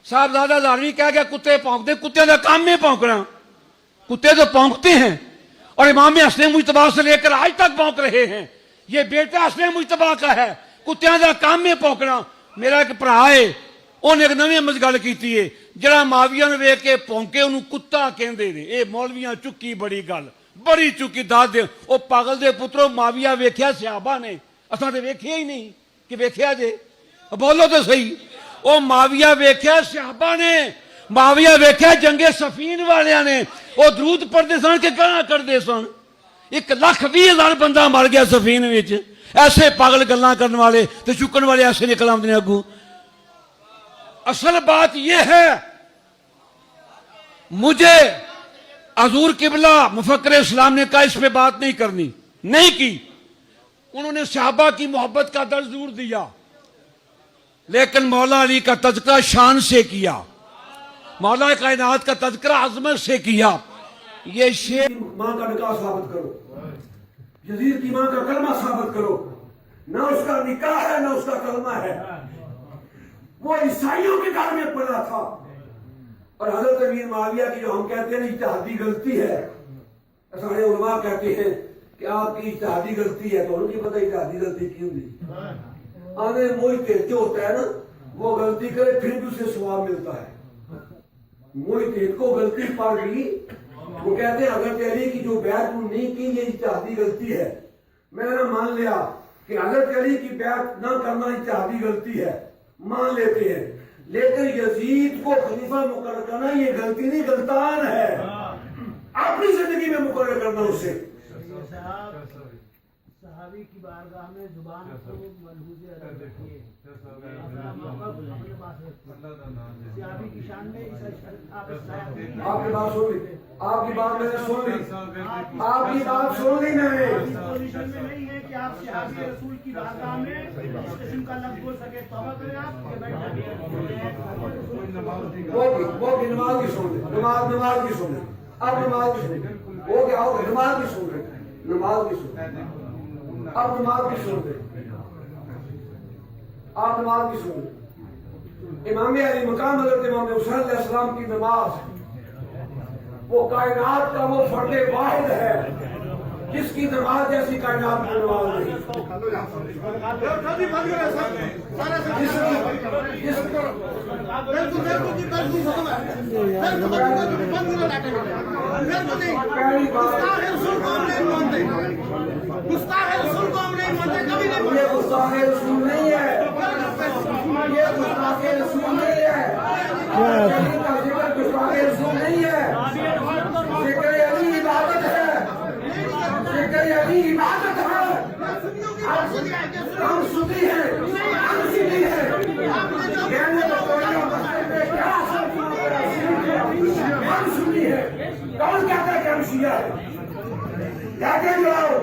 साहबजादा धारवी कह गया कुत्ते भौंकते, कुत्ते का काम है भौंकना, कुत्ते तो भौंकते हैं और इमाम हसन मुजतबा से लेकर आज तक भौंक रहे हैं। ये बेटा हसन मुजतबा का है, कुत्तियां का काम है भौंकना। मेरा एक भरा है, उन्हें एक नवी गल की है, जरा माविया ने वेख के भौंके उन्होंने कुत्ता कहते ने। ये मौलवियां चुकी बड़ी गल, बड़ी चुकी दस दे। वो पागल दे पुत्रों, माविया वेख्या सहाबा ने, असां ते वेख्या ही नहीं कि वेख्या जे, बोलो तो सही। वो माविया वेख्या सहाबा ने, माविया वेख्या जंगे सफीन वालियां ने। वो दरूद पढ़ते सन कि गाना करते सन। 1,20,000 बंदा मर गया सफीन विच। ऐसे पागल गल्लां करने वाले तो चुकन वाले ऐसे निकल आते अगू। असल बात यह है, मुझे हजूर किबला मुफक्कर इस्लाम ने कहा इस पे बात नहीं करनी, नहीं की। उन्होंने सहाबा की मोहब्बत का दर्ज जरूर दिया, लेकिन मौला अली का तज़किरा शान से किया, मौला कायनात का तज़किरा अज़मत से किया। ये शेर मां का निकाह साबित करो, यजीद की मां का कलमा साबित करो। ना उसका निकाह है ना उसका कलमा है, वो ईसाइयों के घर में पड़ा था। और हजरत अमीर माविया की जो हम कहते हैं इज्तिहादी गलती है, सारे उलमा कहते हैं कि आपकी इज्तिहादी गलती है, तो उनकी पता इज्तिहादी गलती क्यों नहीं। आने मोहित जो होता है ना, वो गलती करे फिर भी उसे सवाब मिलता है। मोहित को गलती पड़ गई, वो कहते हैं हजरत अली की जो बैत नहीं की ये इज्तिहादी गलती है। मैंने मान लिया कि हजरत अली की बैत न करना इज्तिहादी गलती है, मान लेते हैं, लेकिन यजीद को खलीफा मुकर्रर करना ये गलती नहीं, गलतान है। अपनी जिंदगी में मुकर्रर करना उसे। सहाबी की बारगाह में जुबान को मलहूज़ अदब रखिए, सहाबी की शान में आपकी बात सुन ली, आपकी बात मैंने सुन ली, आपकी बात सुन ली मैंने। इस पोजीशन में नहीं है कि आप सहाबी रसूल की बारगाह में इस किस्म का लफ्ज़ बोल सके। तौबा करें आप। वो भी नमाज की सुन ले, नमाज की सुन ले, अब नमाज की सुन। वो क्या होगा, नमाज की सुन ले, नमाज की सुन, अब नमाज की सुन ले, आप नमाज की सुन ले। इमाम अली मकाम हज़रत इमाम हुसैन अलैहिस्सलाम की नमाज, वो कायनात का वो फर्दे वाहिद है जिसकी नमाज जैसी कायनात में नमाज नहीं। ये गुस्ताखे रसूल नहीं है, ये गुस्ताखे रसूल नहीं है, गुस्ताखे रसूल नहीं है। जिक्र अली इबादत है, जिक्र अली इबादत है। हम सुनी है, हम सुनी है। कहने तो क्या हम सुनी है, कौन कहता है कि हम शिया है? क्या कह रहे हो?